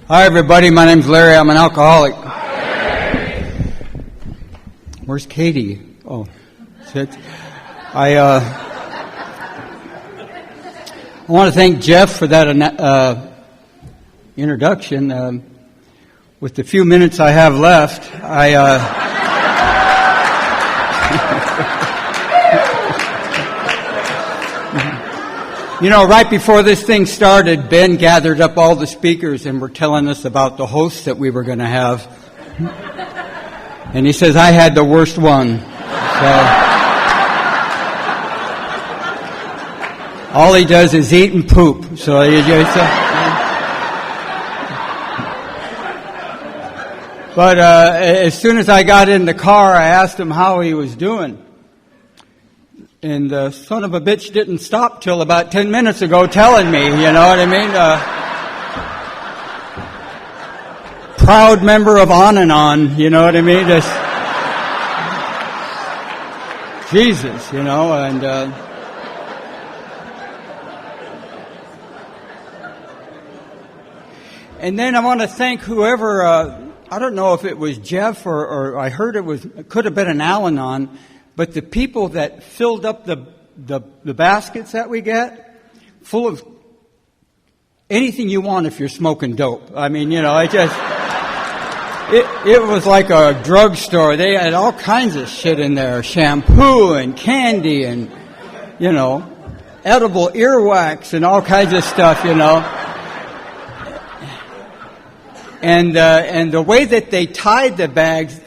Hi, everybody. My name's Larry. I'm an alcoholic. Where's Katie? Oh, shit. I want to thank Jeff for that introduction. With the few minutes I have left, You know, right before this thing started, Ben gathered up all the speakers and were telling us about the hosts that we were going to have. And he says, I had the worst one. So, all he does is eat and poop. So you just... But as soon as I got in the car, I asked him how he was doing. And the son of a bitch didn't stop till about 10 minutes ago telling me, you know what I mean? Proud member of On and On, you know what I mean? Just, Jesus, you know, and then I want to thank whoever, I don't know if it was Jeff or I heard it could have been an Al-Anon, but the people that filled up the baskets that we get, full of anything you want if you're smoking dope. I mean, you know, it was like a drugstore. They had all kinds of shit in there, shampoo and candy and, you know, edible earwax and all kinds of stuff, you know. And the way that they tied the bags,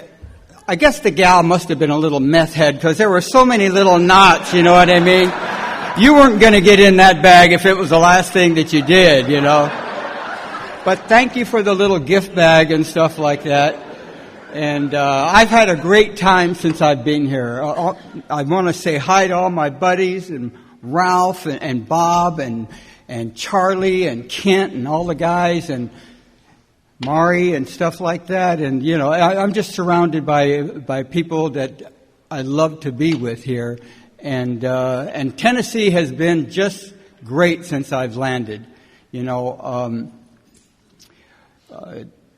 I guess the gal must have been a little meth head because there were so many little knots, you know what I mean? You weren't going to get in that bag if it was the last thing that you did, you know. But thank you for the little gift bag and stuff like that. And I've had a great time since I've been here. I want to say hi to all my buddies and Ralph and Bob and Charlie and Kent and all the guys and Mari and stuff like that, and you know, I'm just surrounded by people that I love to be with here, and Tennessee has been just great since I've landed. You know,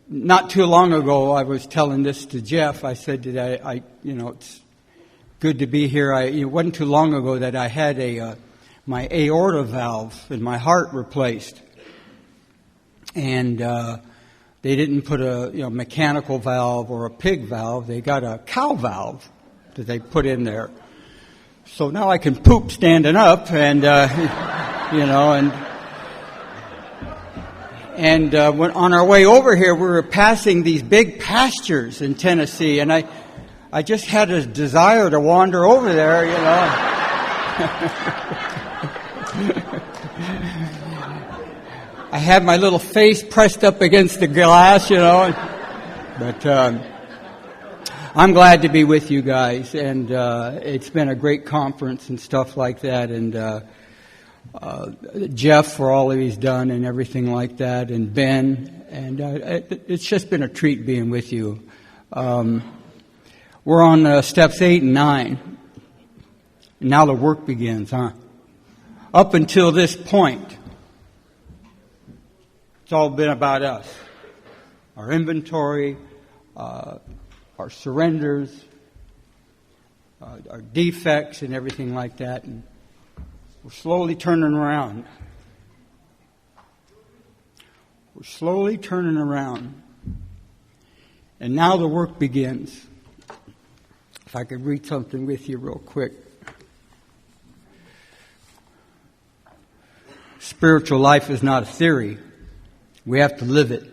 not too long ago, I was telling this to Jeff. I said that I you know, it's good to be here. It wasn't too long ago that I had my aorta valve in my heart replaced, and they didn't put a mechanical valve or a pig valve. They got a cow valve that they put in there. So now I can poop standing up, and you know, and when on our way over here, we were passing these big pastures in Tennessee, and I just had a desire to wander over there, you know. I had my little face pressed up against the glass, you know. But I'm glad to be with you guys, and it's been a great conference and stuff like that. And Jeff for all that he's done and everything like that, and Ben, and it's just been a treat being with you. We're on steps 8 and 9. And now the work begins, huh? Up until this point, it's all been about us, our inventory, our surrenders, our defects and everything like that. And we're slowly turning around. We're slowly turning around. And now the work begins. If I could read something with you real quick. Spiritual life is not a theory. We have to live it.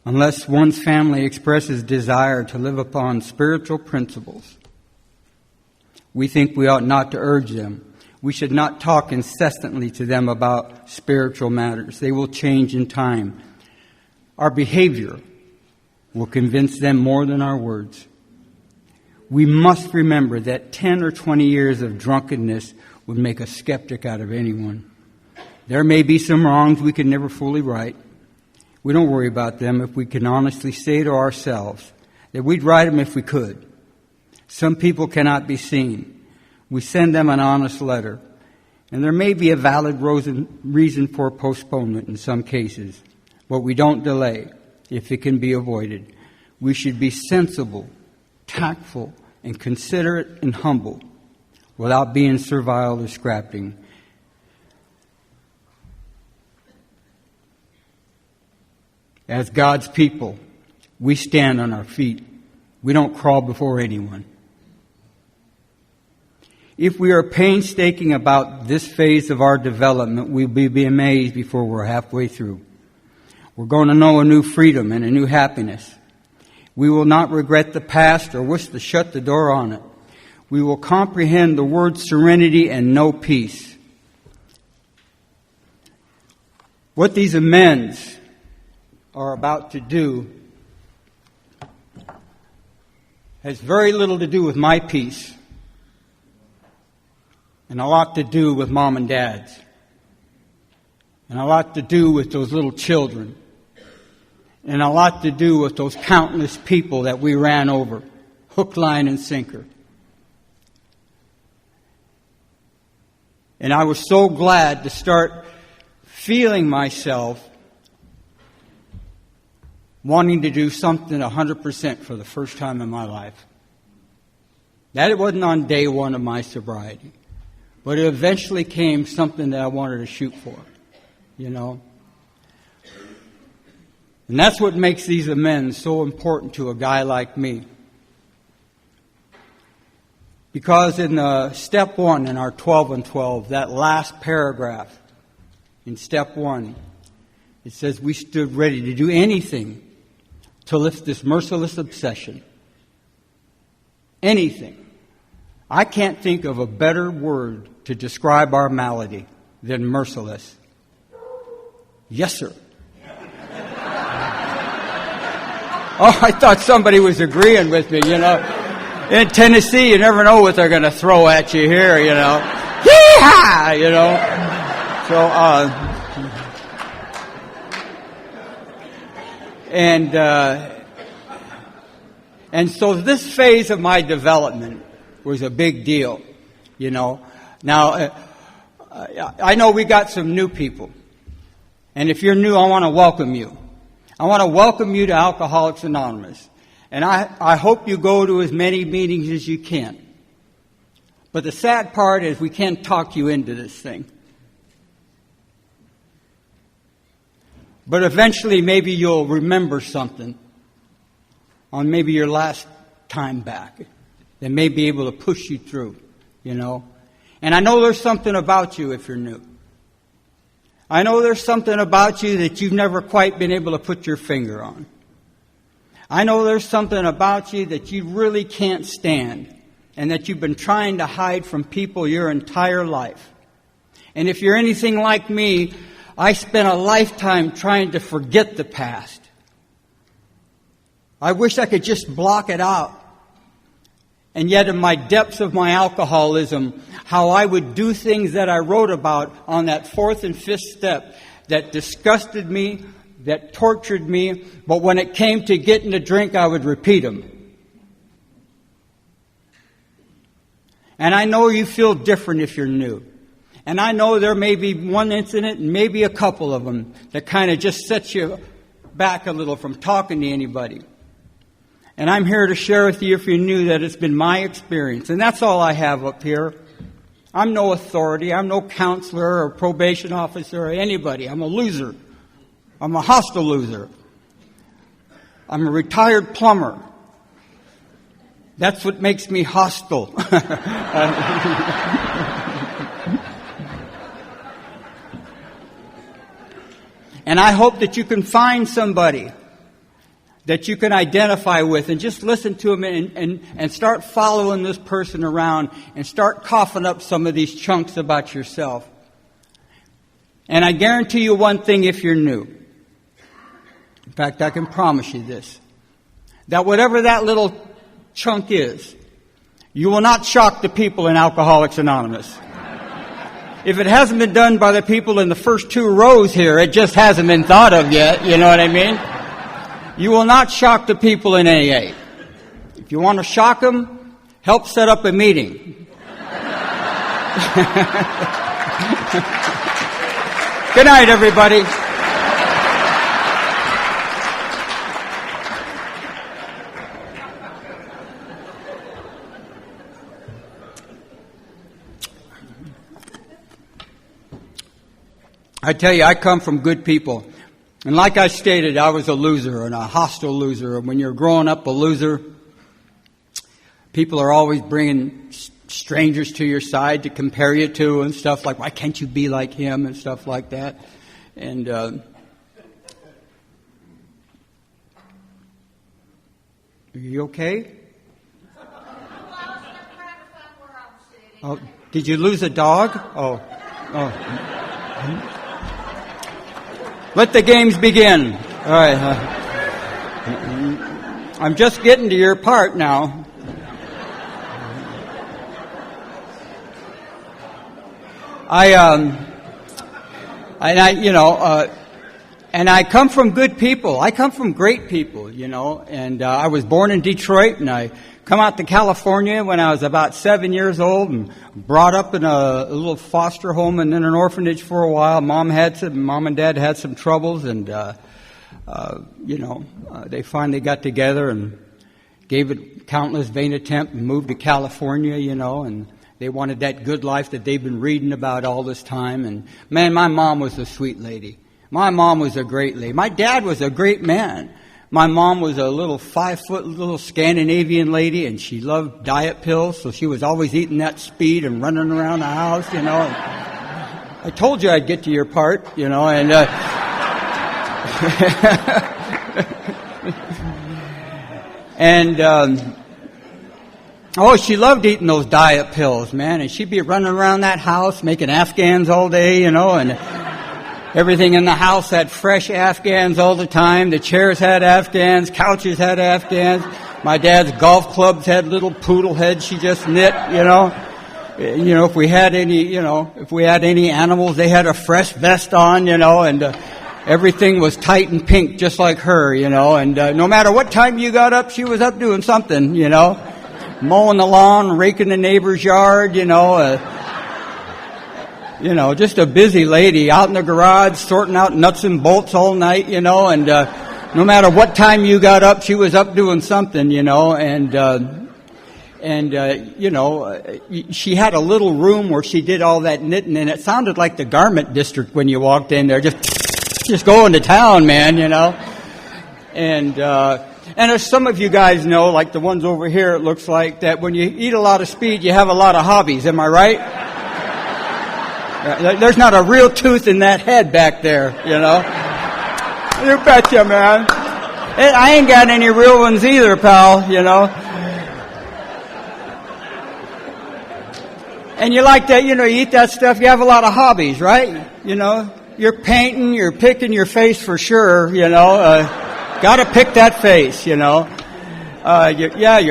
Unless one's family expresses desire to live upon spiritual principles, we think we ought not to urge them. We should not talk incessantly to them about spiritual matters. They will change in time. Our behavior will convince them more than our words. We must remember that 10 or 20 years of drunkenness would make a skeptic out of anyone. There may be some wrongs we can never fully right. We don't worry about them if we can honestly say to ourselves that we'd right them if we could. Some people cannot be seen. We send them an honest letter, And there may be a valid reason for postponement in some cases, but we don't delay if it can be avoided. We should be sensible, tactful, and considerate and humble without being servile or scrapping. As God's people, we stand on our feet. We don't crawl before anyone. If we are painstaking about this phase of our development, we'll be amazed before we're halfway through. We're going to know a new freedom and a new happiness. We will not regret the past or wish to shut the door on it. We will comprehend the word serenity and know peace. What these amends are about to do has very little to do with my peace and a lot to do with mom and dad's and a lot to do with those little children and a lot to do with those countless people that we ran over, hook, line, and sinker. And I was so glad to start feeling myself wanting to do something 100% for the first time in my life. That it wasn't on day one of my sobriety, but it eventually came something that I wanted to shoot for, you know. And that's what makes these amends so important to a guy like me. Because in step 1 in our 12 and 12, that last paragraph in step 1, it says we stood ready to do anything to lift this merciless obsession. Anything. I can't think of a better word to describe our malady than merciless. Yes, sir. Oh, I thought somebody was agreeing with me, you know. In Tennessee, you never know what they're going to throw at you here, you know. Yee-haw! You know. And so this phase of my development was a big deal, you know. Now, I know we got some new people. And if you're new, I want to welcome you. I want to welcome you to Alcoholics Anonymous. And I hope you go to as many meetings as you can. But the sad part is we can't talk you into this thing. But eventually maybe you'll remember something on maybe your last time back that may be able to push you through, you know. And I know there's something about you if you're new. I know there's something about you that you've never quite been able to put your finger on. I know there's something about you that you really can't stand and that you've been trying to hide from people your entire life. And if you're anything like me, I spent a lifetime trying to forget the past. I wish I could just block it out. And yet in my depths of my alcoholism, how I would do things that I wrote about on that 4th and 5th step that disgusted me, that tortured me, but when it came to getting a drink, I would repeat them. And I know you feel different if you're new. And I know there may be one incident, and maybe a couple of them, that kind of just sets you back a little from talking to anybody. And I'm here to share with you, if you're new, that it's been my experience. And that's all I have up here. I'm no authority. I'm no counselor or probation officer or anybody. I'm a loser. I'm a hostile loser. I'm a retired plumber. That's what makes me hostile. And I hope that you can find somebody that you can identify with and just listen to them and start following this person around and start coughing up some of these chunks about yourself. And I guarantee you one thing if you're new. In fact, I can promise you this. That whatever that little chunk is, you will not shock the people in Alcoholics Anonymous. If it hasn't been done by the people in the first 2 rows here, it just hasn't been thought of yet, you know what I mean? You will not shock the people in AA. If you want to shock them, help set up a meeting. Good night, everybody. I tell you, I come from good people. And like I stated, I was a loser and a hostile loser. And when you're growing up a loser, people are always bringing strangers to your side to compare you to and stuff like, why can't you be like him and stuff like that. And are you okay? Oh, did you lose a dog? Oh. Let the games begin. All right. I'm just getting to your part now. And I come from good people. I come from great people, and I was born in Detroit, and I come out to California when I was about 7 years old and brought up in a little foster home and then an orphanage for a while. Mom and Dad had some troubles, and they finally got together and gave it countless vain attempt and moved to California, and they wanted that good life that they've been reading about all this time. And man, my mom was a sweet lady. My mom was a great lady. My dad was a great man. My mom was a little 5-foot little Scandinavian lady, and she loved diet pills, so she was always eating that speed and running around the house, I told you I'd get to your part, and she loved eating those diet pills, man, and she'd be running around that house making Afghans all day, and everything in the house had fresh Afghans all the time. The chairs had Afghans, couches had Afghans. My dad's golf clubs had little poodle heads she just knit, if we had any animals, they had a fresh vest on, and everything was tight and pink just like her, and no matter what time you got up, she was up doing something, mowing the lawn, raking the neighbor's yard, just a busy lady out in the garage sorting out nuts and bolts all night, and no matter what time you got up, she was up doing something, she had a little room where she did all that knitting, and it sounded like the garment district when you walked in there, just going to town, man, And as some of you guys know, like the ones over here, it looks like that when you eat a lot of speed, you have a lot of hobbies. Am I right? There's not a real tooth in that head back there, You betcha, man. I ain't got any real ones either, pal, And you like that, you eat that stuff, you have a lot of hobbies, right? You're painting, you're picking your face for sure, gotta pick that face, you're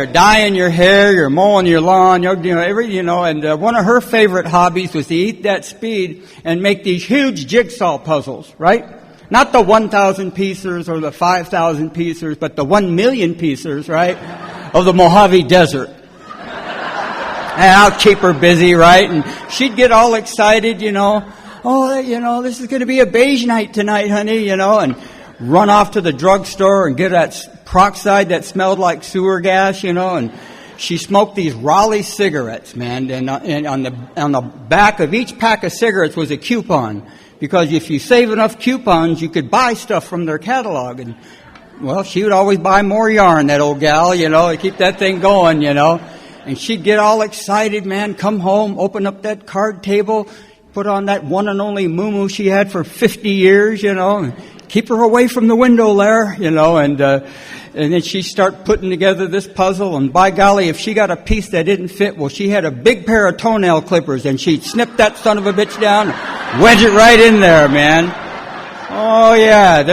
dyeing your hair, you're mowing your lawn, and one of her favorite hobbies was to eat that speed and make these huge jigsaw puzzles, right? Not the 1,000 piecers or the 5,000 piecers, but the 1 million piecers, right? Of the Mojave Desert. And I'll keep her busy, right? And she'd get all excited, this is going to be a beige night tonight, honey, and run off to the drugstore and get that peroxide that smelled like sewer gas, and she smoked these Raleigh cigarettes, man, and on the back of each pack of cigarettes was a coupon, because if you save enough coupons, you could buy stuff from their catalog, and well, she would always buy more yarn, that old gal, to keep that thing going, and she'd get all excited, man, come home, open up that card table, put on that one and only muumuu she had for 50 years, and keep her away from the window there, and then she'd start putting together this puzzle, and by golly, if she got a piece that didn't fit, well, she had a big pair of toenail clippers, and she'd snip that son of a bitch down, wedge it right in there, man. Oh, yeah,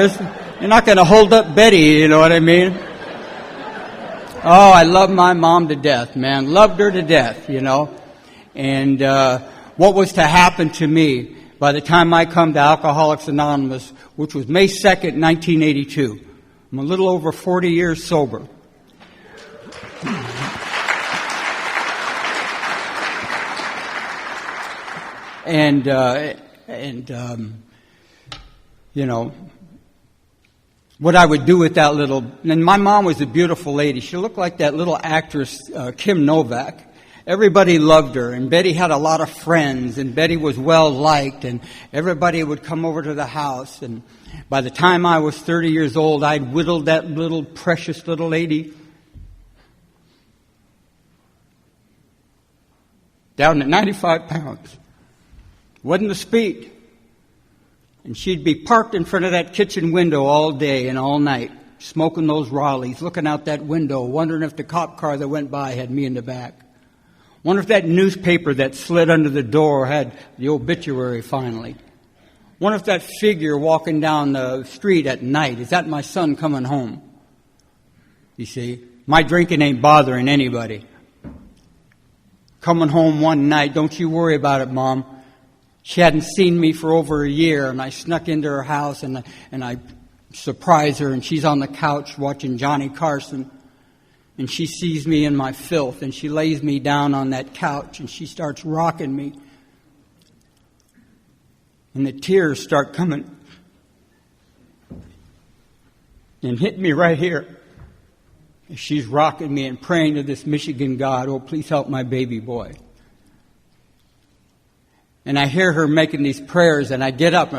you're not going to hold up Betty, you know what I mean? Oh, I love my mom to death, man. Loved her to death, And what was to happen to me by the time I come to Alcoholics Anonymous, which was May 2nd, 1982. I'm a little over 40 years sober. you know, what I would do with that little. And my mom was a beautiful lady. She looked like that little actress, Kim Novak. Everybody loved her, and Betty had a lot of friends, and Betty was well liked, and everybody would come over to the house. And by the time I was 30 years old, I'd whittled that little precious little lady down to 95 pounds. Wasn't the speed. And she'd be parked in front of that kitchen window all day and all night, smoking those Raleighs, looking out that window, wondering if the cop car that went by had me in the back. Wonder if that newspaper that slid under the door had the obituary finally. Wonder if that figure walking down the street at night, is that my son coming home? You see, my drinking ain't bothering anybody. Coming home one night, don't you worry about it, Mom. She hadn't seen me for over a year, and I snuck into her house, and I surprised her, and she's on the couch watching Johnny Carson. And she sees me in my filth, and she lays me down on that couch, and she starts rocking me. And the tears start coming and hit me right here. And she's rocking me and praying to this Michigan God, oh, please help my baby boy. And I hear her making these prayers, and I get up.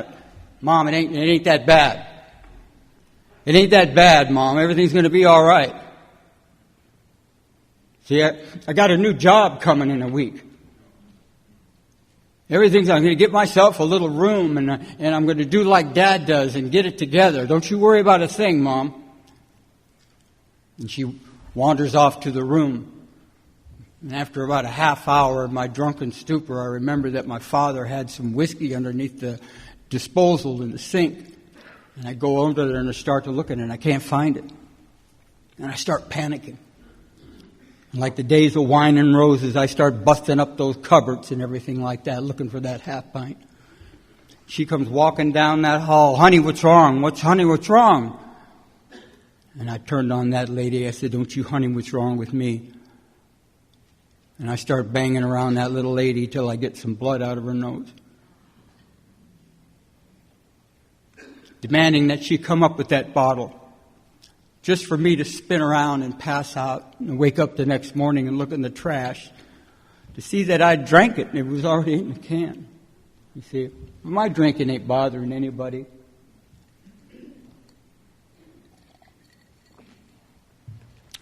Mom, it ain't that bad. It ain't that bad, Mom. Everything's going to be all right. See, I got a new job coming in a week. I'm going to get myself a little room, and I'm going to do like Dad does and get it together. Don't you worry about a thing, Mom. And she wanders off to the room. And after about a half hour of my drunken stupor, I remember that my father had some whiskey underneath the disposal in the sink. And I go over there and I start to look at it, and I can't find it. And I start panicking. And like the days of wine and roses, I start busting up those cupboards and everything like that, looking for that half pint. She comes walking down that hall. Honey, what's wrong? Honey, what's wrong? And I turned on that lady. I said, don't you, honey, what's wrong with me? And I start banging around that little lady till I get some blood out of her nose. Demanding that she come up with that bottle. Just for me to spin around and pass out and wake up the next morning and look in the trash to see that I drank it and it was already in the can. You see, my drinking ain't bothering anybody.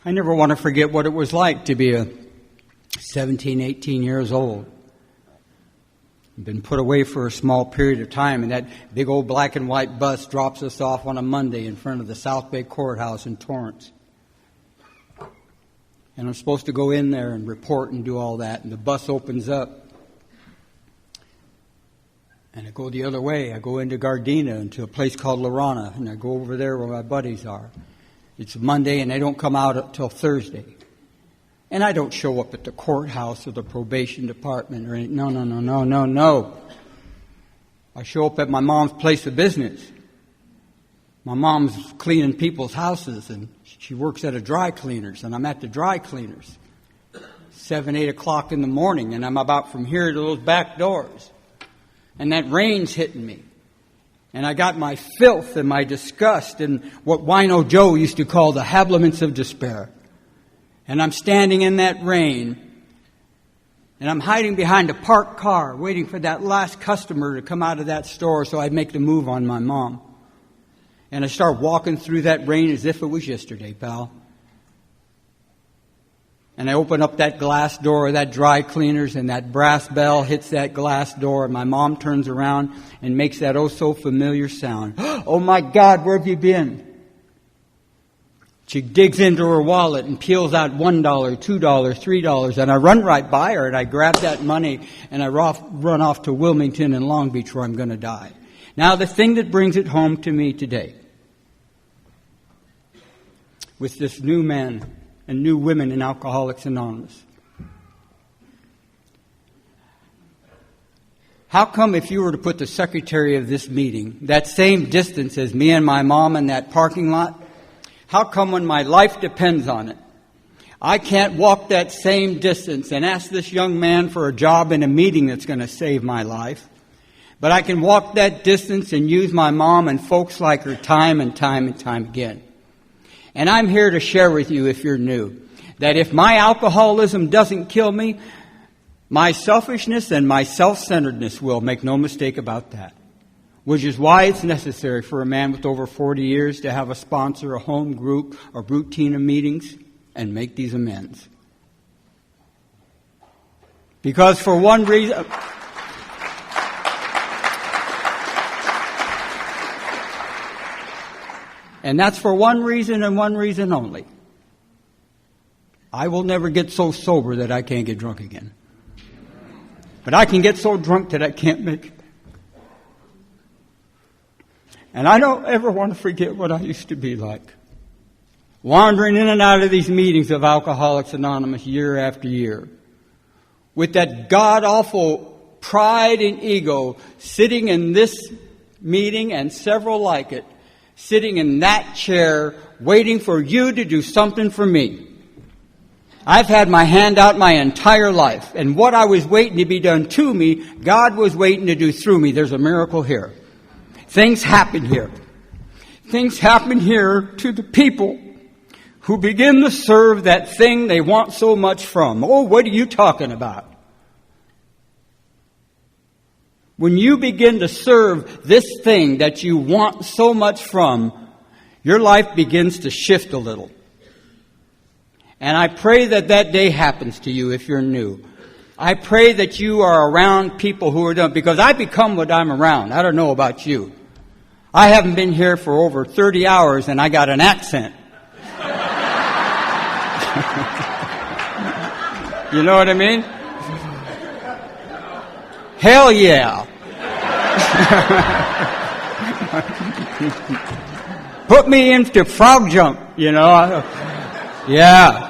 I never want to forget what it was like to be 17, 18 years old. Been put away for a small period of time, and that big old black and white bus drops us off on a Monday in front of the South Bay Courthouse in Torrance. And I'm supposed to go in there and report and do all that, and the bus opens up. And I go the other way. I go into Gardena, into a place called Lorana, and I go over there where my buddies are. It's Monday, and they don't come out until Thursday. And I don't show up at the courthouse or the probation department or anything. No. I show up at my mom's place of business. My mom's cleaning people's houses, and she works at a dry cleaners, and I'm at the dry cleaners. 7, 8 o'clock in the morning, and I'm about from here to those back doors. And that rain's hitting me. And I got my filth and my disgust and what Wino Joe used to call the habiliments of despair. And I'm standing in that rain, and I'm hiding behind a parked car, waiting for that last customer to come out of that store so I'd make the move on my mom. And I start walking through that rain as if it was yesterday, pal. And I open up that glass door of that dry cleaners, and that brass bell hits that glass door, and my mom turns around and makes that oh-so-familiar sound. Oh, my God, where have you been? She digs into her wallet and peels out $1, $2, $3, and I run right by her, and I grab that money, and I run off to Wilmington and Long Beach where I'm going to die. Now, the thing that brings it home to me today, with this new man and new women in Alcoholics Anonymous. How come if you were to put the secretary of this meeting that same distance as me and my mom in that parking lot, how come when my life depends on it, I can't walk that same distance and ask this young man for a job in a meeting that's going to save my life. But I can walk that distance and use my mom and folks like her time and time and time again. And I'm here to share with you, if you're new, that if my alcoholism doesn't kill me, my selfishness and my self-centeredness will. Make no mistake about that. Which is why it's necessary for a man with over 40 years to have a sponsor, a home group, a routine of meetings, and make these amends. Because for one reason... And that's for one reason and one reason only. I will never get so sober that I can't get drunk again. But I can get so drunk that I can't make it. And I don't ever want to forget what I used to be like. Wandering in and out of these meetings of Alcoholics Anonymous year after year. With that god-awful pride and ego sitting in this meeting and several like it, sitting in that chair, waiting for you to do something for me. I've had my hand out my entire life, and what I was waiting to be done to me, God was waiting to do through me. There's a miracle here. Things happen here. Things happen here to the people who begin to serve that thing they want so much from. Oh, what are you talking about? When you begin to serve this thing that you want so much from, your life begins to shift a little. And I pray that that day happens to you if you're new. I pray that you are around people who are done, because I become what I'm around. I don't know about you. I haven't been here for over 30 hours and I got an accent. You know what I mean? Hell yeah. Put me into frog jump, you know. Yeah.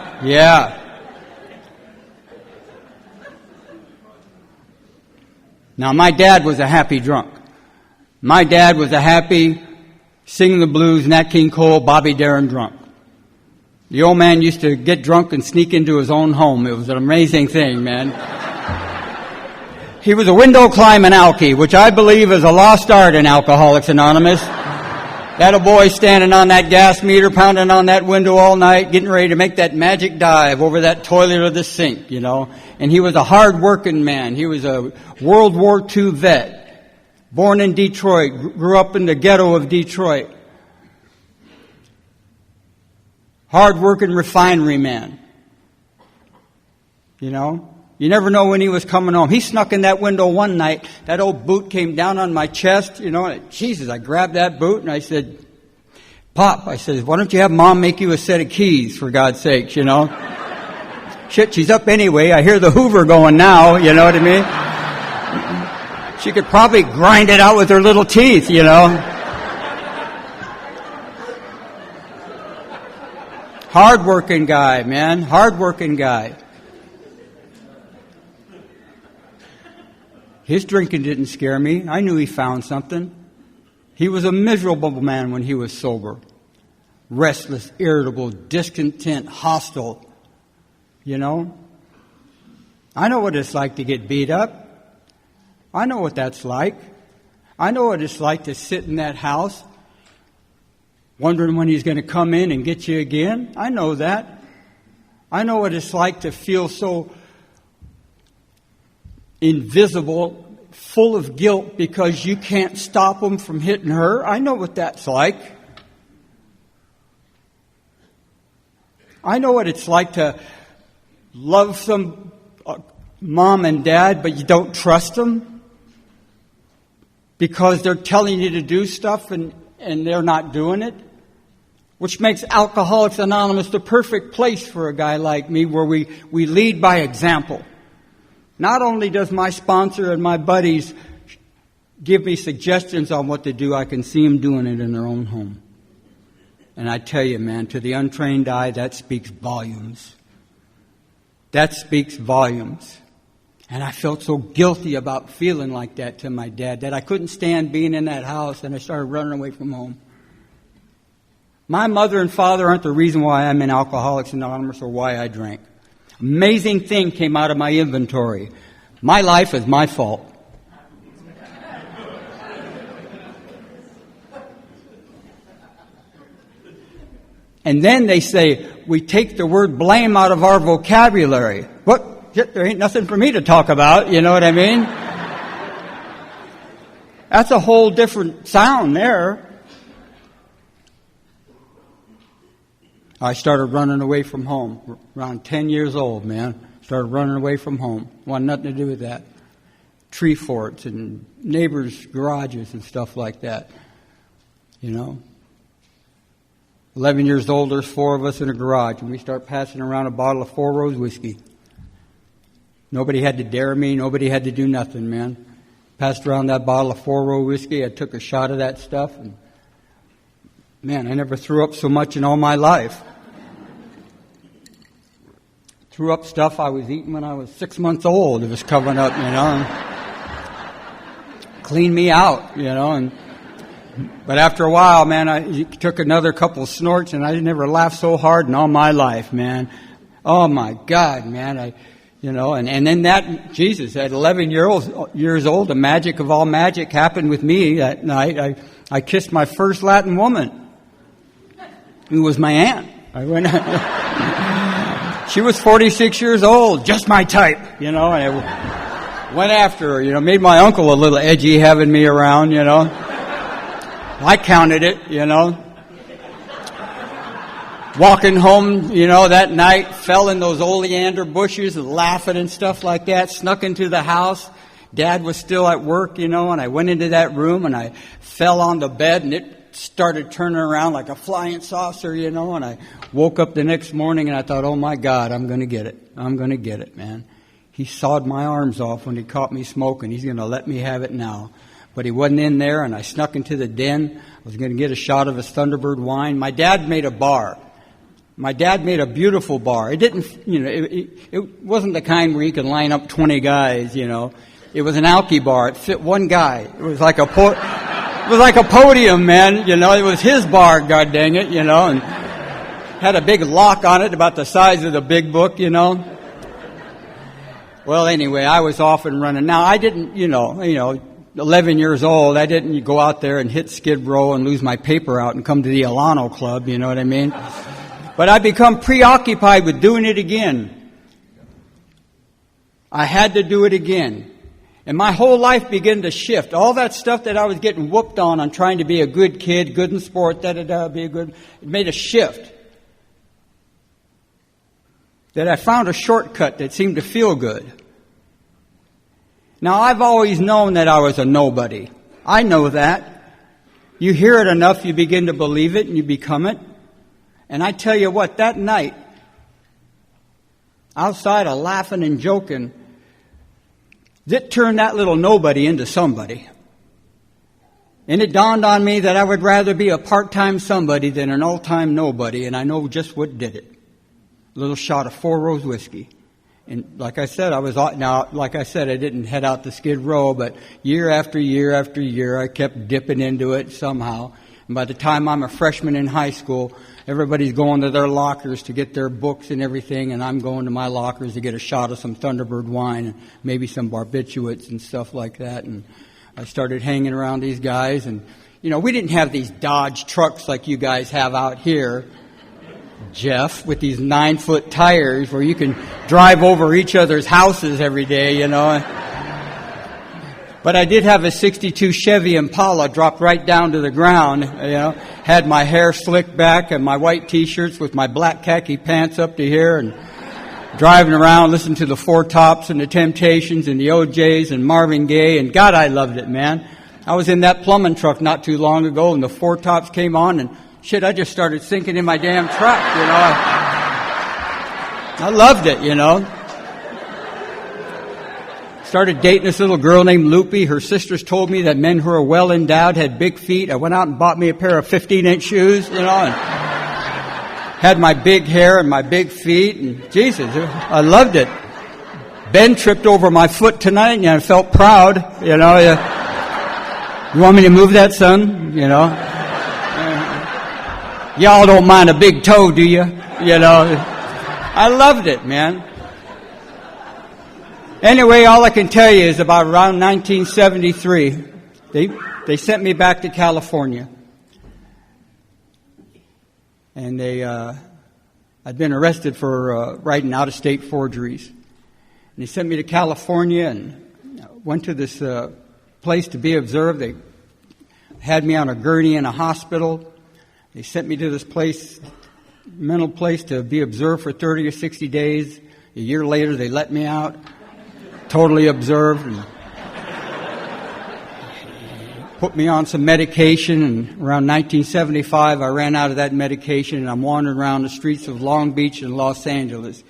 Now, my dad was a happy drunk. My dad was a happy, sing the blues, Nat King Cole, Bobby Darin drunk. The old man used to get drunk and sneak into his own home. It was an amazing thing, man. He was a window climbing alkie, which I believe is a lost art in Alcoholics Anonymous. That old boy standing on that gas meter, pounding on that window all night, getting ready to make that magic dive over that toilet or the sink, you know. And he was a hard-working man. He was a World War II vet, born in Detroit, grew up in the ghetto of Detroit. Hard-working refinery man, you know. You never know when he was coming home. He snuck in that window one night. That old boot came down on my chest, you know. And Jesus, I grabbed that boot and I said, Pop, I said, why don't you have Mom make you a set of keys, for God's sakes, you know. Shit, she's up anyway. I hear the Hoover going now, you know what I mean. She could probably grind it out with her little teeth, you know. Hard-working guy, man. Hard-working guy. His drinking didn't scare me. I knew he found something. He was a miserable man when he was sober. Restless, irritable, discontent, hostile. You know? I know what it's like to get beat up. I know what that's like. I know what it's like to sit in that house wondering when he's going to come in and get you again. I know that. I know what it's like to feel so invisible, full of guilt because you can't stop him from hitting her. I know what that's like. I know what it's like to love some mom and dad, but you don't trust them because they're telling you to do stuff and they're not doing it. Which makes Alcoholics Anonymous the perfect place for a guy like me, where we lead by example. Not only does my sponsor and my buddies give me suggestions on what to do, I can see them doing it in their own home. And I tell you, man, to the untrained eye, that speaks volumes. That speaks volumes. And I felt so guilty about feeling like that to my dad that I couldn't stand being in that house, and I started running away from home. My mother and father aren't the reason why I'm in Alcoholics Anonymous or why I drank. Amazing thing came out of my inventory. My life is my fault. And then they say, we take the word blame out of our vocabulary. What? There ain't nothing for me to talk about, you know what I mean? That's a whole different sound there. I started running away from home. Around 10 years old, man. Started running away from home. Wanted nothing to do with that. Tree forts and neighbors' garages and stuff like that. You know? 11 years old, there's 4 of us in a garage, and we start passing around a bottle of 4 Rose whiskey. Nobody had to dare me. Nobody had to do nothing, man. Passed around that bottle of 4 Rose whiskey. I took a shot of that stuff, and man, I never threw up so much in all my life. Threw up stuff I was eating when I was 6 months old. It was covering up, you know. And cleaned me out, you know. But after a while, man, I took another couple of snorts, and I never laughed so hard in all my life, man. Oh my God, man! And then that, Jesus, at 11 years old, the magic of all magic happened with me that night. I kissed my first Latin woman, who was my aunt. She was 46 years old, just my type, you know. And I went after her, you know, made my uncle a little edgy having me around, you know. I counted it, you know. Walking home, you know, that night, fell in those oleander bushes, laughing and stuff like that, snuck into the house. Dad was still at work, you know, and I went into that room and I fell on the bed and it started turning around like a flying saucer, you know, and I woke up the next morning and I thought, oh my God, I'm going to get it. I'm going to get it, man. He sawed my arms off when he caught me smoking. He's going to let me have it now. But he wasn't in there, and I snuck into the den. I was going to get a shot of his Thunderbird wine. My dad made a bar. My dad made a beautiful bar. It didn't, you know, it wasn't the kind where you could line up 20 guys, you know. It was an alky bar. It fit one guy. It was like a podium, man. You know, it was his bar, god dang it, you know, and had a big lock on it about the size of the big book, you know. Well, anyway, I was off and running. Now, I didn't, you know, 11 years old, I didn't go out there and hit Skid Row and lose my paper out and come to the Alano Club, you know what I mean? But I become preoccupied with doing it again. I had to do it again. And my whole life began to shift. All that stuff that I was getting whooped on trying to be a good kid, good in sport, it made a shift. That I found a shortcut that seemed to feel good. Now, I've always known that I was a nobody. I know that. You hear it enough, you begin to believe it, and you become it. And I tell you what, that night, outside of laughing and joking, it turned that little nobody into somebody. And it dawned on me that I would rather be a part-time somebody than an all-time nobody, and I know just what did it. A little shot of 4 Rose whiskey. And like I said, I didn't head out to Skid Row, but year after year after year, I kept dipping into it somehow. And by the time I'm a freshman in high school, everybody's going to their lockers to get their books and everything, and I'm going to my lockers to get a shot of some Thunderbird wine and maybe some barbiturates and stuff like that. And I started hanging around these guys, and, you know, we didn't have these Dodge trucks like you guys have out here, Jeff, with these 9-foot tires where you can drive over each other's houses every day, you know. But I did have a 62 Chevy Impala dropped right down to the ground, you know. Had my hair slicked back and my white T-shirts with my black khaki pants up to here and driving around listening to the Four Tops and the Temptations and the OJs and Marvin Gaye. And God, I loved it, man. I was in that plumbing truck not too long ago and the Four Tops came on and shit, I just started sinking in my damn truck, you know. I loved it, you know. Started dating this little girl named Loopy. Her sisters told me that men who are well endowed had big feet. I went out and bought me a pair of 15-inch shoes, you know, and had my big hair and my big feet. And Jesus, I loved it. Ben tripped over my foot tonight, and I felt proud, you know. You want me to move that, son? You know. Y'all don't mind a big toe, do you? You know, I loved it, man. Anyway, all I can tell you is about around 1973, they sent me back to California. And I'd been arrested for writing out-of-state forgeries. And they sent me to California and went to this place to be observed. They had me on a gurney in a hospital. They sent me to this place, mental place, to be observed for 30 or 60 days. A year later, they let me out, totally observed, and put me on some medication. And around 1975, I ran out of that medication, and I'm wandering around the streets of Long Beach and Los Angeles.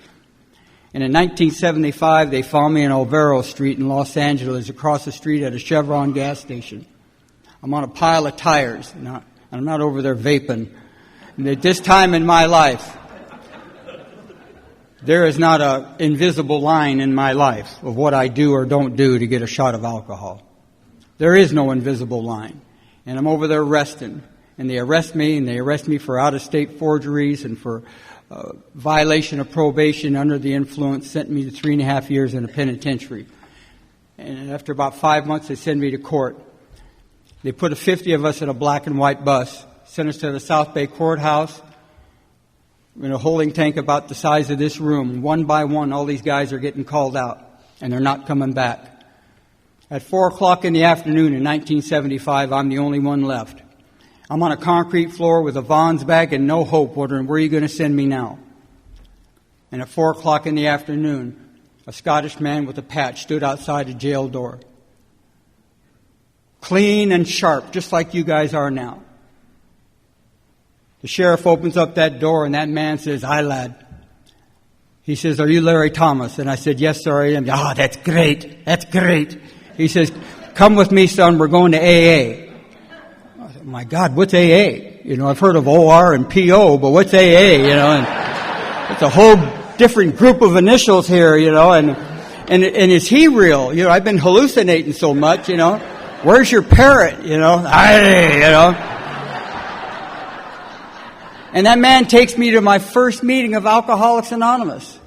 And in 1975, they found me in Olvero Street in Los Angeles, across the street at a Chevron gas station. I'm on a pile of tires. I'm not over there vaping. And at this time in my life, there is not an invisible line in my life of what I do or don't do to get a shot of alcohol. There is no invisible line. And I'm over there resting. And they arrest me for out-of-state forgeries and for violation of probation under the influence, sent me to 3.5 years in a penitentiary. And after about 5 months, they sent me to court. They put 50 of us in a black and white bus, sent us to the South Bay Courthouse in a holding tank about the size of this room. One by one, all these guys are getting called out, and they're not coming back. At 4 o'clock in the afternoon in 1975, I'm the only one left. I'm on a concrete floor with a Vons bag and no hope, wondering, where are you going to send me now? And at 4 o'clock in the afternoon, a Scottish man with a patch stood outside a jail door. Clean and sharp, just like you guys are now. The sheriff opens up that door, and that man says, "Hi, lad." He says, "Are you Larry Thomas?" And I said, "Yes, sir, I am." "Ah, that's great. That's great." He says, "Come with me, son. We're going to AA." I said, "My God, what's AA? You know, I've heard of OR and PO, but what's AA? You know, and it's a whole different group of initials here, you know, and is he real? You know, I've been hallucinating so much, you know. Where's your parrot? You know, you know. And that man takes me to my first meeting of Alcoholics Anonymous.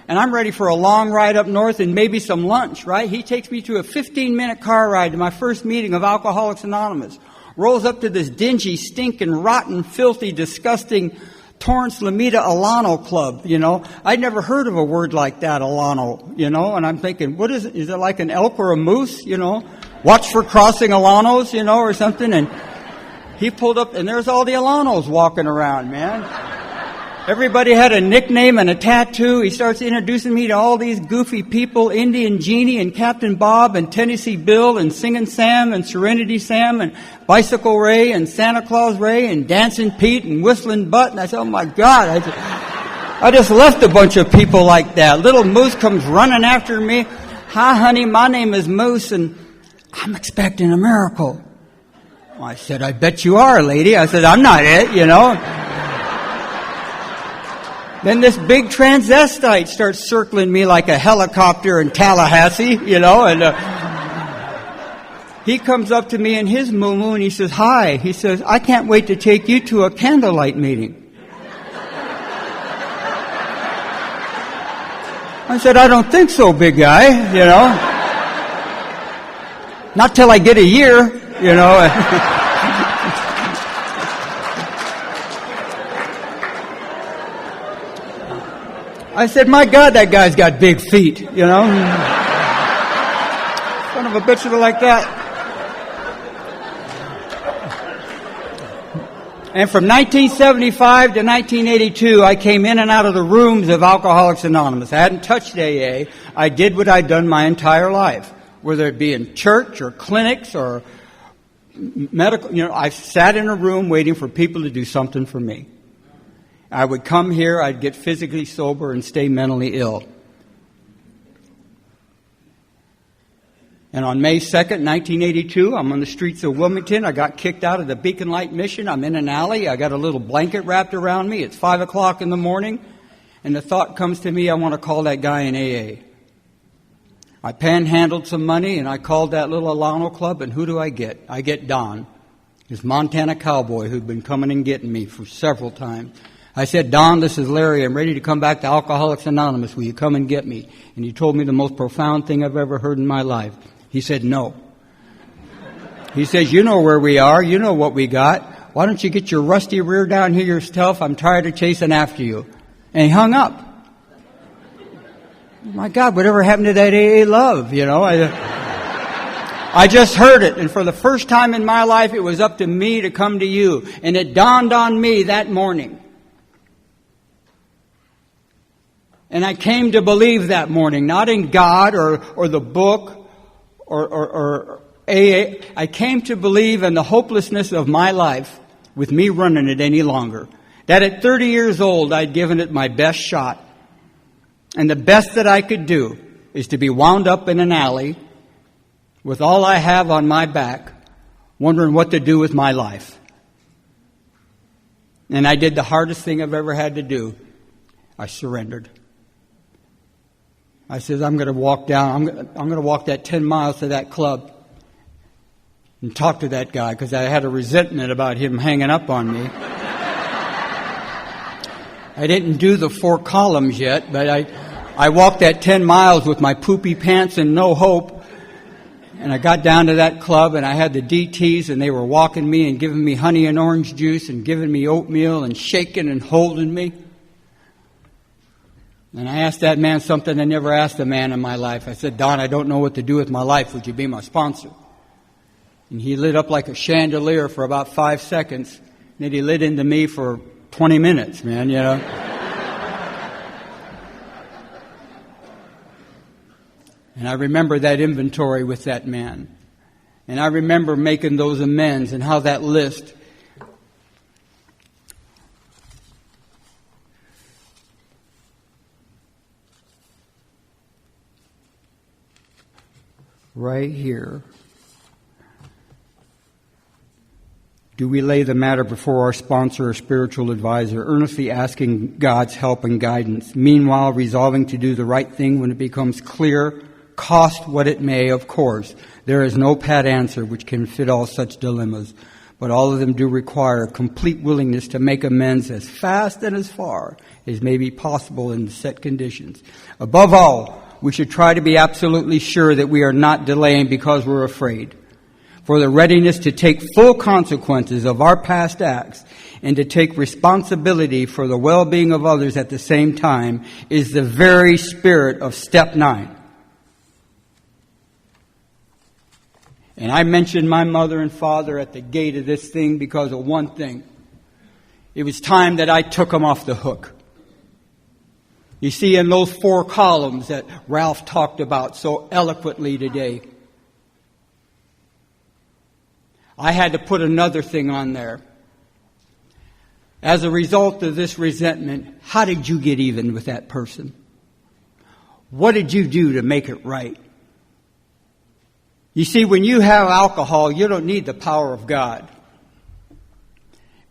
And I'm ready for a long ride up north and maybe some lunch, right? He takes me to a 15-minute car ride to my first meeting of Alcoholics Anonymous. Rolls up to this dingy, stinking, rotten, filthy, disgusting Torrance Lameda Alano Club, you know. I'd never heard of a word like that, Alano, you know. And I'm thinking, what is it? Is it like an elk or a moose, you know? Watch for crossing Alanos, you know, or something. And he pulled up, and there's all the Alanos walking around, man. Everybody had a nickname and a tattoo. He starts introducing me to all these goofy people, Indian Genie and Captain Bob and Tennessee Bill and Singing Sam and Serenity Sam and Bicycle Ray and Santa Claus Ray and Dancing Pete and Whistling Butt. And I said, oh, my God, I just left a bunch of people like that. Little Moose comes running after me. "Hi, honey, my name is Moose, and I'm expecting a miracle." I said, "I bet you are, lady." I said, "I'm not it, you know." Then this big transvestite starts circling me like a helicopter in Tallahassee, you know, and he comes up to me in his moo-moo and he says, "Hi." He says, "I can't wait to take you to a candlelight meeting." I said, "I don't think so, big guy, you know. Not till I get a year, you know." I said, "My God, that guy's got big feet, you know." Son of a bitch like that. And from 1975 to 1982, I came in and out of the rooms of Alcoholics Anonymous. I hadn't touched AA. I did what I'd done my entire life, whether it be in church or clinics or medical. You know, I sat in a room waiting for people to do something for me. I would come here, I'd get physically sober and stay mentally ill. And on May 2nd, 1982, I'm on the streets of Wilmington. I got kicked out of the Beacon Light Mission. I'm in an alley. I got a little blanket wrapped around me. It's 5 o'clock in the morning. And the thought comes to me, I want to call that guy in AA. I panhandled some money and I called that little Alano Club, and who do I get? I get Don. this Montana cowboy who'd been coming and getting me for several times. I said, Don, this is Larry. I'm ready to come back to Alcoholics Anonymous. Will you come and get me? And he told me the most profound thing I've ever heard in my life. He said, no. He says, you know where we are. You know what we got. Why don't you get your rusty rear down here yourself? I'm tired of chasing after you. And he hung up. My God, whatever happened to that AA love, you know? I just heard it, and for the first time in my life, it was up to me to come to you. And it dawned on me that morning. And I came to believe that morning, not in God or the book or AA. I came to believe in the hopelessness of my life with me running it any longer. That at 30 years old, I'd given it my best shot. And the best that I could do is to be wound up in an alley with all I have on my back, wondering what to do with my life. And I did the hardest thing I've ever had to do. I surrendered. I said, I'm going to walk down, I'm going to walk that 10 miles to that club and talk to that guy, because I had a resentment about him hanging up on me. I didn't do the 4 columns yet, but I walked that 10 miles with my poopy pants and no hope. And I got down to that club, and I had the DTs, and they were walking me and giving me honey and orange juice and giving me oatmeal and shaking and holding me. And I asked that man something I never asked a man in my life. I said, Don, I don't know what to do with my life. Would you be my sponsor? And he lit up like a chandelier for about 5 seconds. And then he lit into me for 20 minutes, man, you know. And I remember that inventory with that man. And I remember making those amends and how that list right here. Do we lay the matter before our sponsor or spiritual advisor, earnestly asking God's help and guidance, meanwhile resolving to do the right thing when it becomes clear, cost what it may, of course. There is no pat answer which can fit all such dilemmas, but all of them do require a complete willingness to make amends as fast and as far as may be possible in the set conditions. Above all, we should try to be absolutely sure that we are not delaying because we're afraid. For the readiness to take full consequences of our past acts and to take responsibility for the well-being of others at the same time is the very spirit of step 9. And I mentioned my mother and father at the gate of this thing because of one thing. It was time that I took them off the hook. You see, in those 4 columns that Ralph talked about so eloquently today, I had to put another thing on there. As a result of this resentment, how did you get even with that person? What did you do to make it right? You see, when you have alcohol, you don't need the power of God.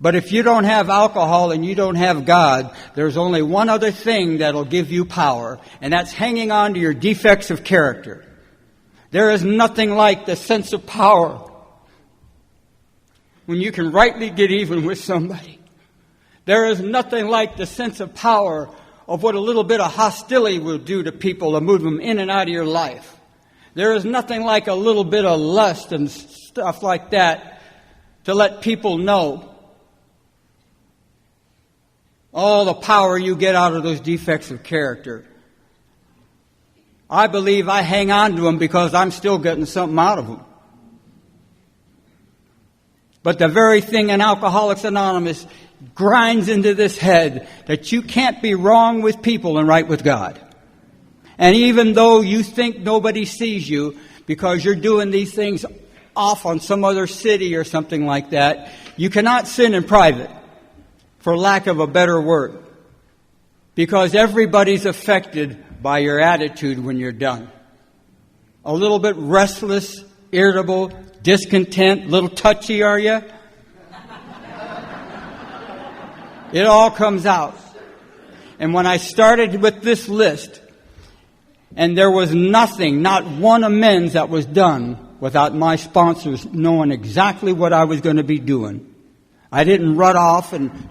But if you don't have alcohol and you don't have God, there's only one other thing that'll give you power, and that's hanging on to your defects of character. There is nothing like the sense of power when you can rightly get even with somebody. There is nothing like the sense of power of what a little bit of hostility will do to people to move them in and out of your life. There is nothing like a little bit of lust and stuff like that to let people know all the power you get out of those defects of character. I believe I hang on to them because I'm still getting something out of them. But the very thing in Alcoholics Anonymous grinds into this head that you can't be wrong with people and right with God. And even though you think nobody sees you because you're doing these things off on some other city or something like that, you cannot sin in private, for lack of a better word, because everybody's affected by your attitude when you're done. A little bit restless, irritable, discontent, little touchy, are you? It all comes out. And when I started with this list, and there was nothing, not one amends that was done without my sponsors knowing exactly what I was going to be doing. I didn't run off and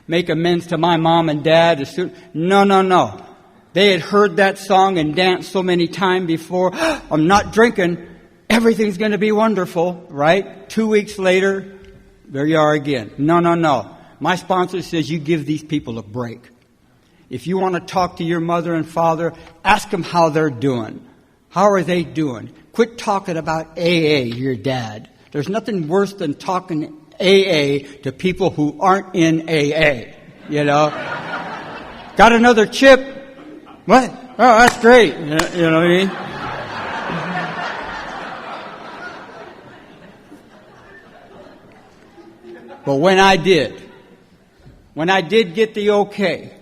make amends to my mom and dad. No. They had heard that song and danced so many times before. I'm not drinking. Everything's going to be wonderful, right? 2 weeks later, there you are again. No. My sponsor says you give these people a break. If you want to talk to your mother and father, ask them how they're doing. How are they doing? Quit talking about AA to your dad. There's nothing worse than talking AA to people who aren't in AA. You know? Got another chip? What? Oh, that's great. You know what I mean? But when I did get the okay,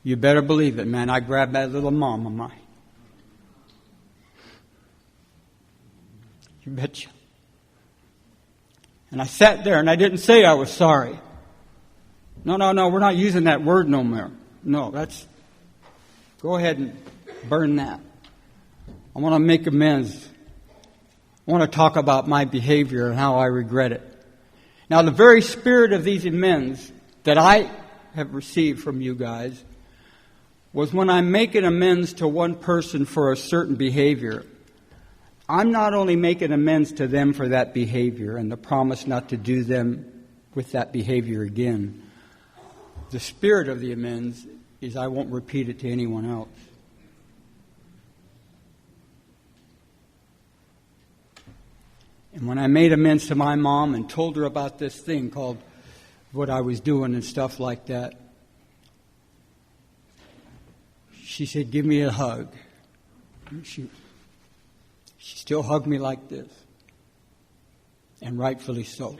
you better believe it, man. I grabbed that little mom of mine. You betcha. And I sat there and I didn't say I was sorry. No, we're not using that word no more. No, go ahead and burn that. I want to make amends. I want to talk about my behavior and how I regret it. Now, the very spirit of these amends that I have received from you guys was when I'm making amends to one person for a certain behavior, I'm not only making amends to them for that behavior and the promise not to do them with that behavior again. The spirit of the amends is I won't repeat it to anyone else. And when I made amends to my mom and told her about this thing called what I was doing and stuff like that, she said, give me a hug. She still hugged me like this. And rightfully so.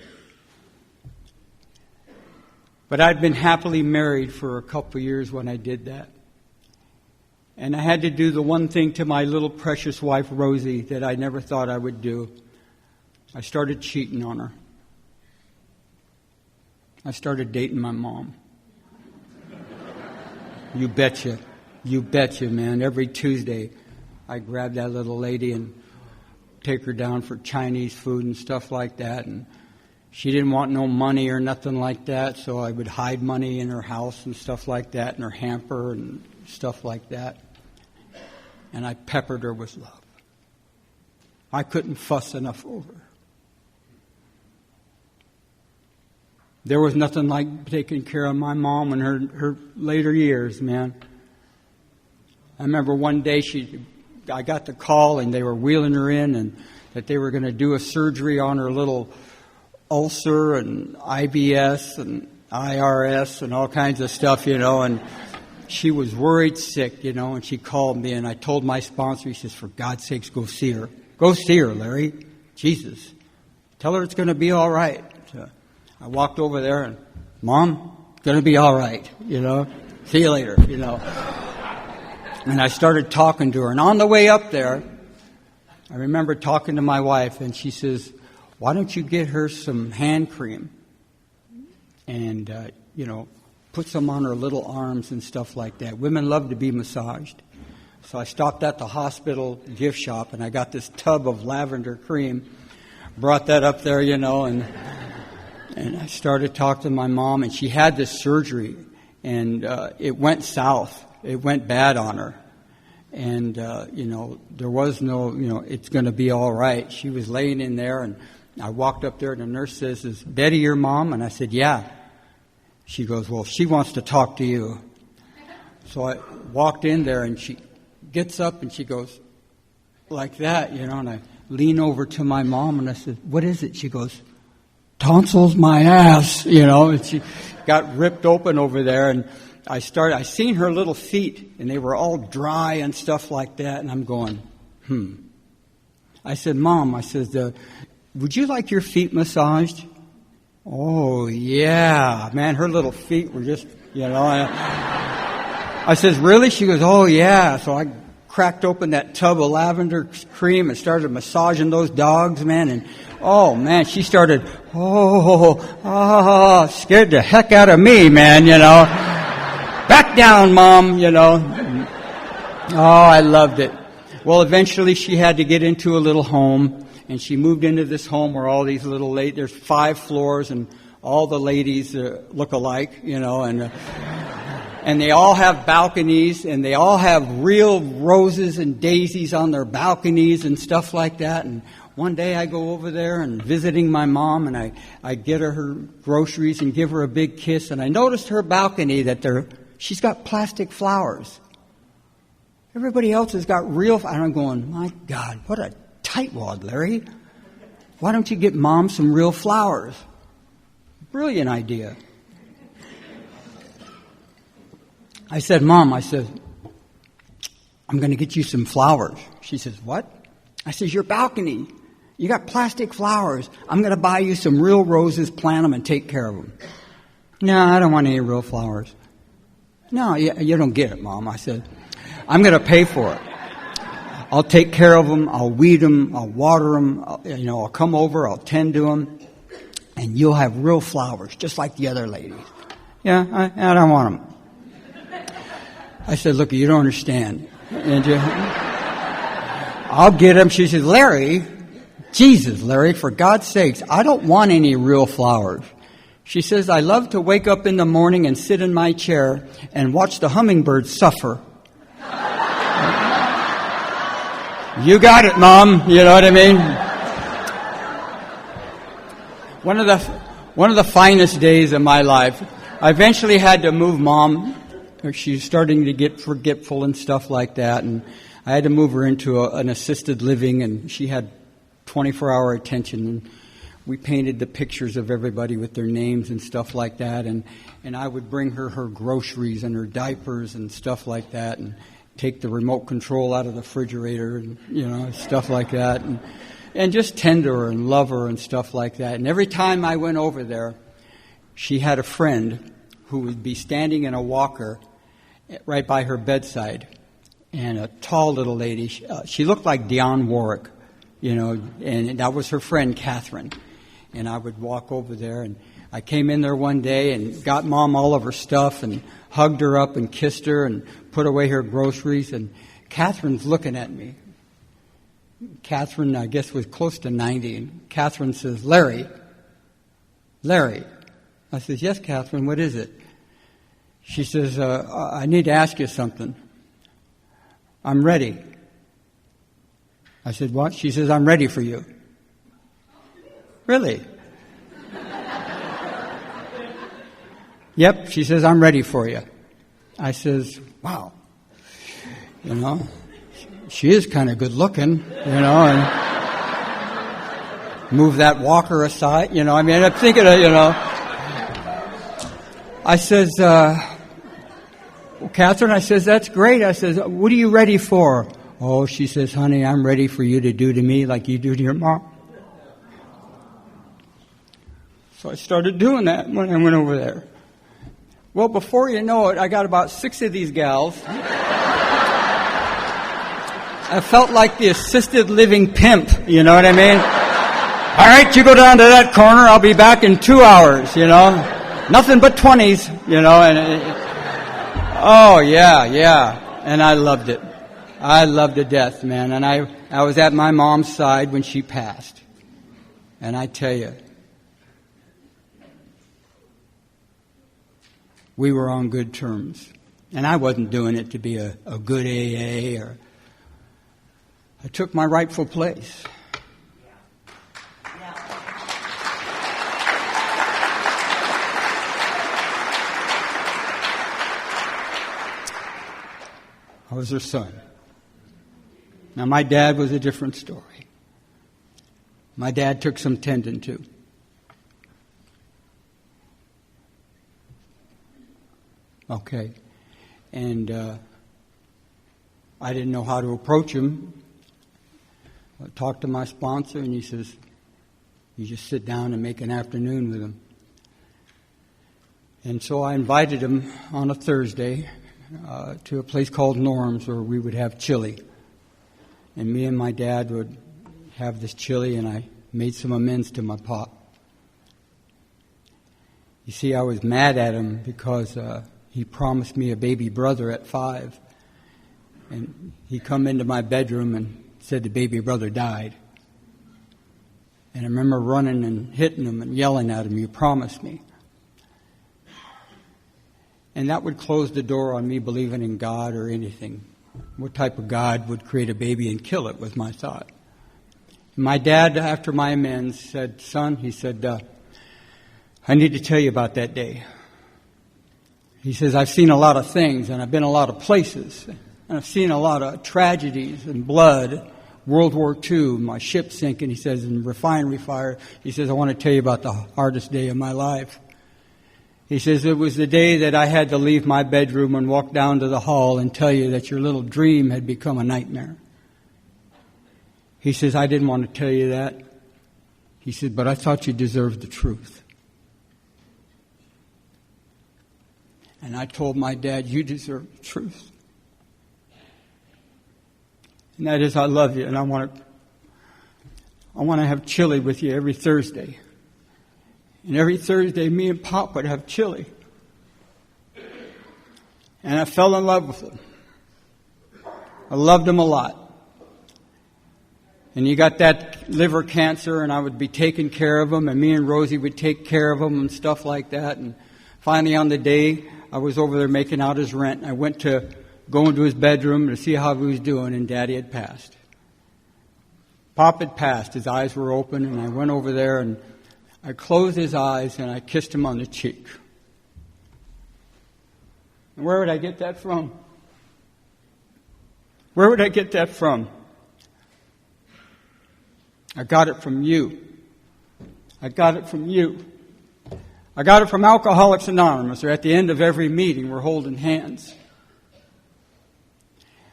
But I'd been happily married for a couple of years when I did that. And I had to do the one thing to my little precious wife, Rosie, that I never thought I would do. I started cheating on her. I started dating my mom. You betcha. You betcha, man. Every Tuesday, I grab that little lady and take her down for Chinese food and stuff like that. And she didn't want no money or nothing like that, so I would hide money in her house and stuff like that, in her hamper and stuff like that. And I peppered her with love. I couldn't fuss enough over her. There was nothing like taking care of my mom in her later years, man. I remember one day I got the call and they were wheeling her in and that they were going to do a surgery on her little ulcer and IBS and IRS and all kinds of stuff, you know, and she was worried sick, you know, and she called me and I told my sponsor, he says, for God's sakes, go see her. Go see her, Larry. Jesus. Tell her it's going to be all right. So I walked over there and, Mom, it's going to be all right, you know. See you later, you know. And I started talking to her. And on the way up there, I remember talking to my wife, and she says, why don't you get her some hand cream and, put some on her little arms and stuff like that. Women love to be massaged. So I stopped at the hospital gift shop, and I got this tub of lavender cream, brought that up there, you know, and I started talking to my mom, and she had this surgery, and it went south. It went bad on her. And, there was no, it's going to be all right. She was laying in there, and I walked up there, and the nurse says, is Betty your mom? And I said, yeah. She goes, well, she wants to talk to you. So I walked in there, and she gets up, and she goes like that, and I lean over to my mom, and I said, what is it? She goes, tonsils my ass, and she got ripped open over there, and I seen her little feet, and they were all dry and stuff like that, and I'm going, I said, Mom, would you like your feet massaged? Oh, yeah. Man, her little feet were just, I says, really? She goes, oh, yeah. So I cracked open that tub of lavender cream and started massaging those dogs, man, and oh, man, she started, scared the heck out of me, man, Back down, Mom, Oh, I loved it. Well, eventually she had to get into a little home, and she moved into this home where all these little ladies, there's 5 floors, and all the ladies look alike, and they all have balconies, and they all have real roses and daisies on their balconies and stuff like that. And one day I go over there and visiting my mom, and I get her groceries and give her a big kiss, and I noticed her balcony that she's got plastic flowers. Everybody else has got real, and I'm going, my God, what a tightwad, Larry. Why don't you get Mom some real flowers? Brilliant idea. I said, Mom, I'm going to get you some flowers. She says, what? I says, your balcony. You got plastic flowers. I'm going to buy you some real roses, plant them, and take care of them. No, I don't want any real flowers. No, you don't get it, Mom. I said, I'm going to pay for it. I'll take care of them. I'll weed them. I'll water them. I'll come over. I'll tend to them. And you'll have real flowers, just like the other ladies. Yeah, I don't want them. I said, look, you don't understand. I'll get them. She said, Larry, Jesus, Larry, for God's sakes, I don't want any real flowers. She says, I love to wake up in the morning and sit in my chair and watch the hummingbirds suffer. You got it, Mom. You know what I mean? One of the finest days of my life. I eventually had to move Mom. She's starting to get forgetful and stuff like that, and I had to move her into an assisted living, and she had 24-hour attention. And we painted the pictures of everybody with their names and stuff like that, and I would bring her groceries and her diapers and stuff like that, and take the remote control out of the refrigerator and stuff like that, and just tend to her and love her and stuff like that. And every time I went over there, she had a friend who would be standing in a walker right by her bedside, and a tall little lady. She looked like Dionne Warwick, and that was her friend Catherine. And I would walk over there, and I came in there one day and got Mom all of her stuff and hugged her up and kissed her and put away her groceries, and Catherine's looking at me. Catherine, I guess, was close to 90, and Catherine says, Larry. I says, yes, Catherine, what is it? She says, I need to ask you something. I'm ready. I said, what? She says, I'm ready for you. Really? Yep, she says, I'm ready for you. I says, wow. She is kind of good looking, and move that walker aside, I'm thinking of, I says, Catherine, I says, that's great. I says, what are you ready for? Oh, she says, honey, I'm ready for you to do to me like you do to your mom. So I started doing that when I went over there. Well, before you know it, I got about 6 of these gals. I felt like the assisted living pimp, you know what I mean? All right, you go down to that corner, I'll be back in 2 hours, Nothing but 20s, oh, yeah. And I loved it. I loved it to death, man. And I was at my mom's side when she passed. And I tell you, we were on good terms. And I wasn't doing it to be a good AA, or I took my rightful place. I was her son. Now, my dad was a different story. My dad took some tending to. Okay. And I didn't know how to approach him. I talked to my sponsor, and he says, you just sit down and make an afternoon with him. And so I invited him on a Thursday to a place called Norm's, where we would have chili. And me and my dad would have this chili, and I made some amends to my pop. You see, I was mad at him because he promised me a baby brother at 5. And he come into my bedroom and said the baby brother died. And I remember running and hitting him and yelling at him, "You promised me." And that would close the door on me believing in God or anything. What type of God would create a baby and kill it was my thought. My dad, after my amends, said, "Son," he said, "I need to tell you about that day." He says, "I've seen a lot of things and I've been a lot of places. And I've seen a lot of tragedies and blood. World War II, my ship sinking," he says, "and refinery fire." He says, "I want to tell you about the hardest day of my life." He says, "It was the day that I had to leave my bedroom and walk down to the hall and tell you that your little dream had become a nightmare." He says, "I didn't want to tell you that." He said, "But I thought you deserved the truth." And I told my dad, "You deserve the truth. And that is, I love you, and I want to have chili with you every Thursday." And every Thursday, me and Pop would have chili. And I fell in love with him. I loved him a lot. And he got that liver cancer, and I would be taking care of him, and me and Rosie would take care of him and stuff like that. And finally, on the day I was over there making out his rent, I went to go into his bedroom to see how he was doing, and Daddy had passed. Pop had passed. His eyes were open, and I went over there, and I closed his eyes, and I kissed him on the cheek. And where would I get that from? Where would I get that from? I got it from you. I got it from you. I got it from Alcoholics Anonymous, or at the end of every meeting, we're holding hands.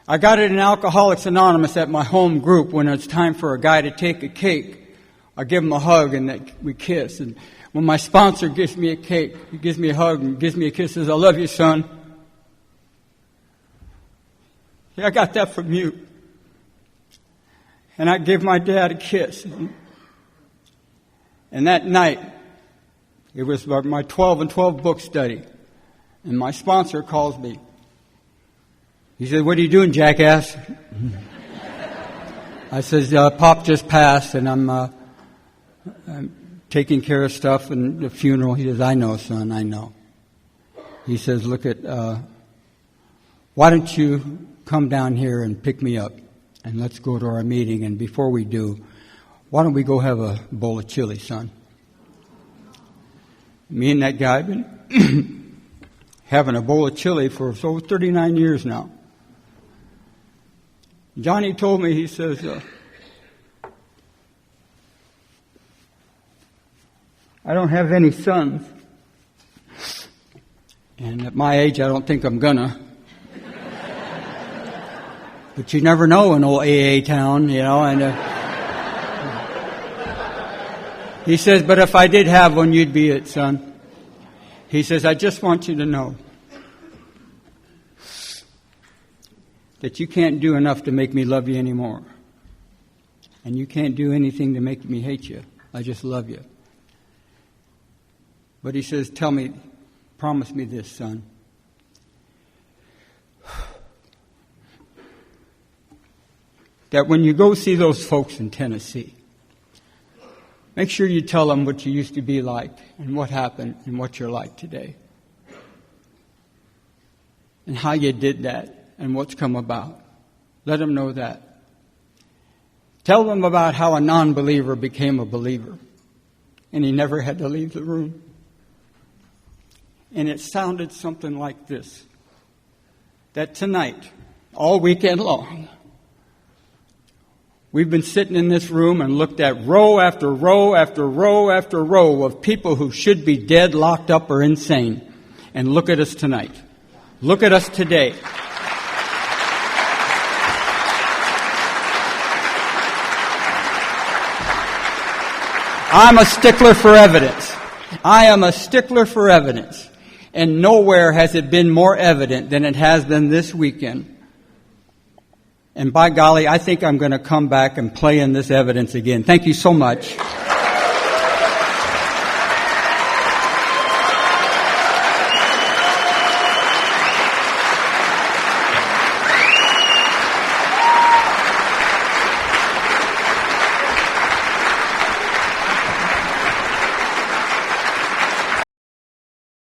I got it in Alcoholics Anonymous at my home group when it's time for a guy to take a cake. I give him a hug and we kiss. And when my sponsor gives me a cake, he gives me a hug and gives me a kiss, says, "I love you, son." Yeah, I got that from you. And I give my dad a kiss. And that night, it was my 12 and 12 book study. And my sponsor calls me. He said, "What are you doing, jackass?" I says, "Pop just passed, and I'm taking care of stuff and the funeral." He says, "I know, son, I know." He says, "Look why don't you come down here and pick me up, and let's go to our meeting, and before we do, why don't we go have a bowl of chili, son?" Me and that guy have been having a bowl of chili for over 39 years now. Johnny told me, he says, "I don't have any sons. And at my age, I don't think I'm gonna. But you never know in old AA town, you know." And he says, "But if I did have one, you'd be it, son." He says, "I just want you to know that you can't do enough to make me love you anymore. And you can't do anything to make me hate you. I just love you." But he says, promise me this, son. That when you go see those folks in Tennessee, make sure you tell them what you used to be like and what happened and what you're like today. And how you did that and what's come about. Let them know that. Tell them about how a non-believer became a believer and he never had to leave the room. And it sounded something like this. That tonight, all weekend long, we've been sitting in this room and looked at row after row after row after row of people who should be dead, locked up, or insane. And look at us tonight. Look at us today. I'm a stickler for evidence. I am a stickler for evidence. And nowhere has it been more evident than it has been this weekend. And by golly, I think I'm going to come back and play in this evidence again. Thank you so much.